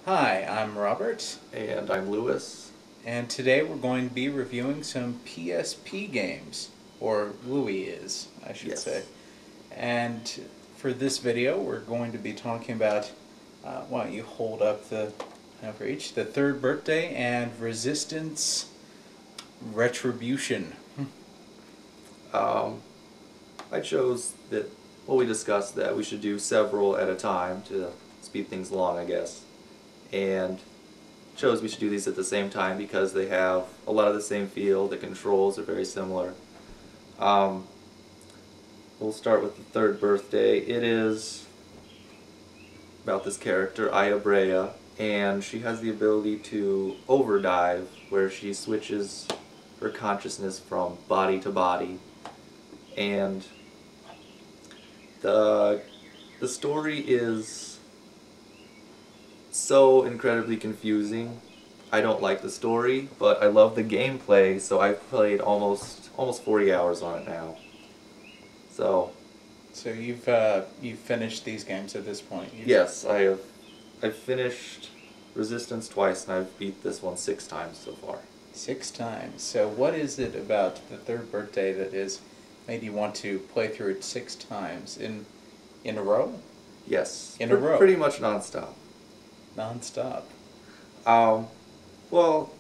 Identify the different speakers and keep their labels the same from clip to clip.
Speaker 1: Hi, I'm Robert,
Speaker 2: And I'm Lewis.
Speaker 1: and today we're going to be reviewing some PSP games, or Louie is, I should say.
Speaker 2: Yes.
Speaker 1: And for this video, we're going to be talking about, why don't you hold up for each, the third birthday and Resistance Retribution.
Speaker 2: Um, I chose that, well, we discussed that we should do several at a time to speed things along, I guess. And chose we should do these at the same time because they have a lot of the same feel, the controls are very similar. Um, we'll start with the third birthday. It is about this character, Aya Brea, and she has the ability to overdive, where she switches her consciousness from body to body. And the story is so incredibly confusing. I don't like the story, but I love the gameplay, so I've played almost 40 hours on it now. So
Speaker 1: So you've finished these games at this point.
Speaker 2: yes, I've finished Resistance twice, and I've beat this one 6 times so far.
Speaker 1: 6 times. So what is it about the third birthday that is made you want to play through it 6 times in a row?
Speaker 2: Yes,
Speaker 1: In a row.
Speaker 2: pretty much nonstop.
Speaker 1: Non-stop.
Speaker 2: Um, well,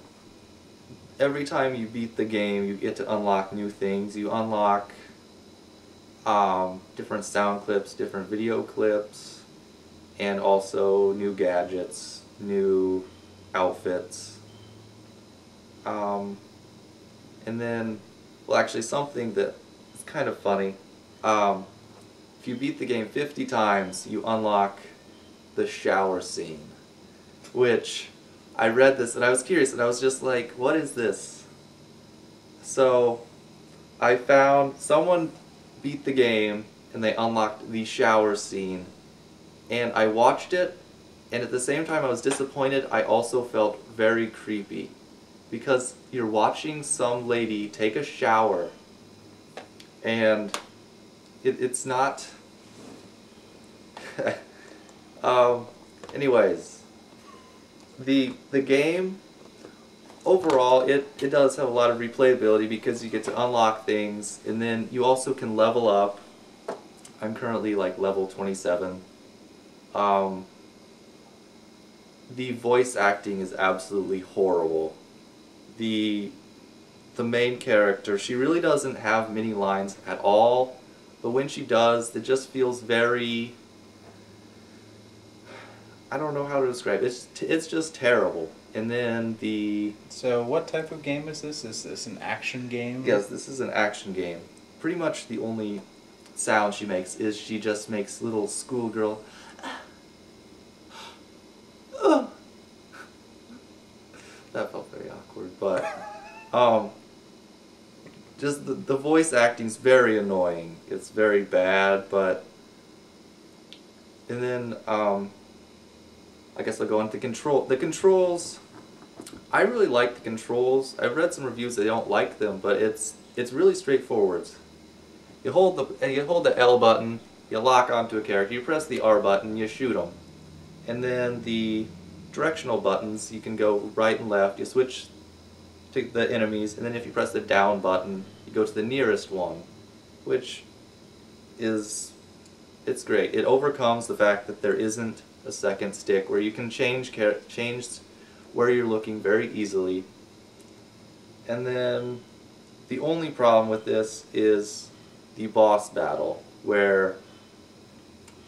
Speaker 2: every time you beat the game, you get to unlock new things. You unlock different sound clips, different video clips, and also new gadgets, new outfits. And then, well, actually, something that is kind of funny. If you beat the game 50 times, you unlock the shower scene, which I read this and I was curious and I was just like, what is this? So I found someone beat the game and they unlocked the shower scene, and I watched it, and at the same time I was disappointed. I also felt very creepy because you're watching some lady take a shower and it's not anyways, the game overall, it does have a lot of replayability because you get to unlock things, and then you also can level up. I'm currently like level 27. Um, the voice acting is absolutely horrible. The main character, she really doesn't have many lines at all, but when she does, it just feels very, I don't know how to describe it. It's just terrible. And then
Speaker 1: So what type of game is this? Is this an action game?
Speaker 2: yes, this is an action game. Pretty much the only sound she makes is she just makes little schoolgirl. That felt very awkward, but just the voice acting's very annoying. It's very bad, but and then I guess I'll go into the controls. I really like the controls. I've read some reviews that don't like them, but it's really straightforward. You hold the L button, you lock onto a character. You press the R button, you shoot them, and then the directional buttons, you can go right and left. You switch to the enemies, and then if you press the down button, you go to the nearest one, which is it's great. It overcomes the fact that there isn't a second stick where you can change where you're looking very easily. And then the only problem with this is the boss battle, where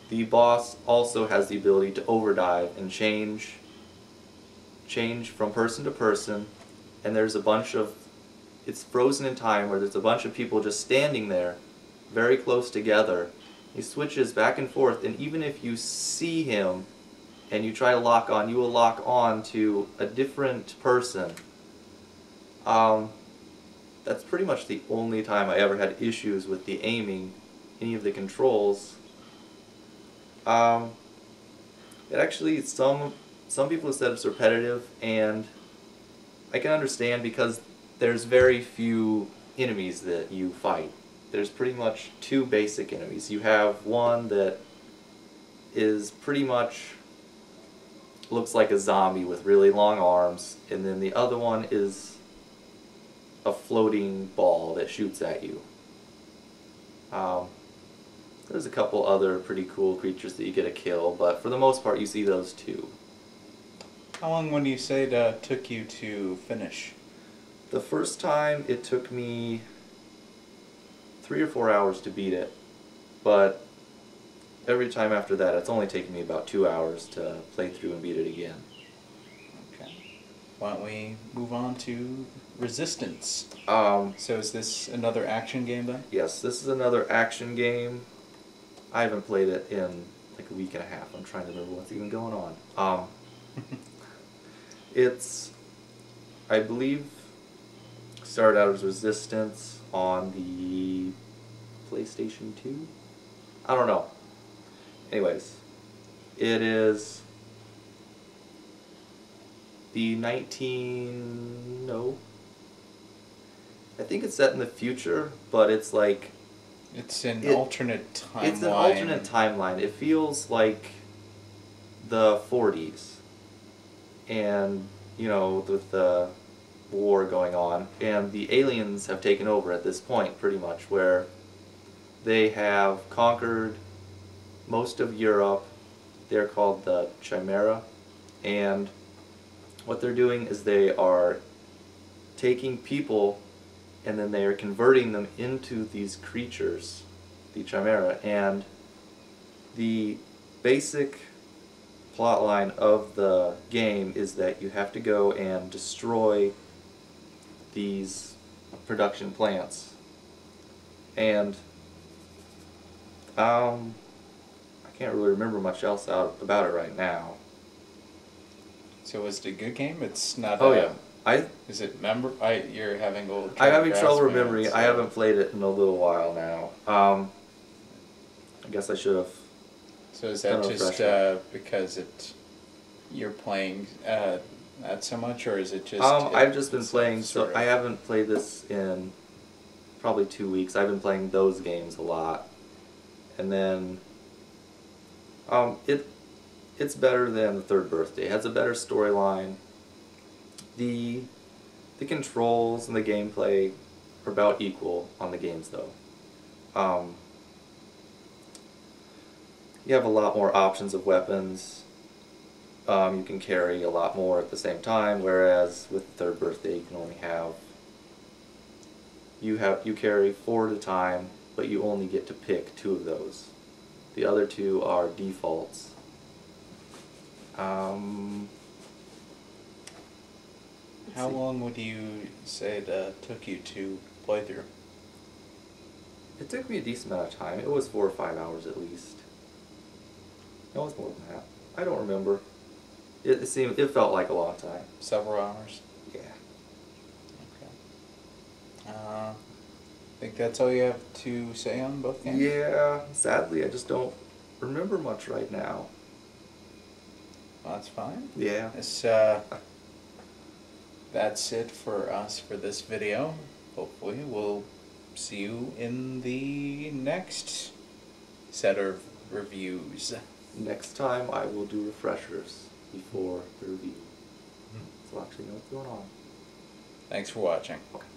Speaker 2: the boss also has the ability to overdive and change from person to person, and there's a bunch of, it's frozen in time where there's a bunch of people just standing there very close together. He switches back and forth, and even if you see him and you try to lock on, you will lock on to a different person. That's pretty much the only time I ever had issues with the aiming, any of the controls. It actually, some people have said it's repetitive, and I can understand because there's very few enemies that you fight. There's pretty much 2 basic enemies. You have one that is pretty much looks like a zombie with really long arms, and then the other one is a floating ball that shoots at you. There's a couple other pretty cool creatures that you get to kill, but for the most part you see those two.
Speaker 1: How long would you say it took you to finish?
Speaker 2: The first time it took me 3 or 4 hours to beat it, but every time after that it's only taken me about 2 hours to play through and beat it again.
Speaker 1: Okay. Why don't we move on to Resistance? So is this another action game then?
Speaker 2: Yes, this is another action game. I haven't played it in like a week and a half. I'm trying to remember what's even going on. It's, I believe, started out as Resistance on the PlayStation 2? I don't know. Anyways, it is the I think it's set in the future, but it's like...
Speaker 1: It's an alternate timeline.
Speaker 2: It's an alternate timeline. It feels like the 40s. And, you know, with the war going on. And the aliens have taken over at this point, pretty much, where they have conquered most of Europe. They're called the Chimera. And what they're doing is they are taking people and then they are converting them into these creatures, the Chimera. And the basic plotline of the game is that you have to go and destroy these production plants. And I can't really remember much else about it right now.
Speaker 1: So is it a good game? It's not.
Speaker 2: Oh yeah.
Speaker 1: Is it you're having trouble.
Speaker 2: I'm having trouble remembering. I haven't played it in a little while now. I guess I should have.
Speaker 1: So is that just because you're playing that so much, or is it just?
Speaker 2: I've just been playing. So I haven't played this in probably 2 weeks. I've been playing those games a lot, and then it's better than the Third Birthday. It has a better storyline. The controls and the gameplay are about equal on the games, though. You have a lot more options of weapons. You can carry a lot more at the same time, whereas with the Third Birthday you can only have you carry 4 at a time, but you only get to pick 2 of those. The other 2 are defaults.
Speaker 1: How long would you say it took you to play through?
Speaker 2: It took me a decent amount of time. It was 4 or 5 hours at least. No, it was more than that. I don't remember. It felt like a long time.
Speaker 1: Several hours?
Speaker 2: Yeah.
Speaker 1: Okay. I think that's all you have to say on both games?
Speaker 2: Yeah, sadly I just don't remember much right now.
Speaker 1: Well, that's fine.
Speaker 2: Yeah.
Speaker 1: That's it for us for this video. Hopefully we'll see you in the next set of reviews.
Speaker 2: Next time I will do refreshers before the review. So I'll actually know what's going on.
Speaker 1: Thanks for watching.
Speaker 2: Okay.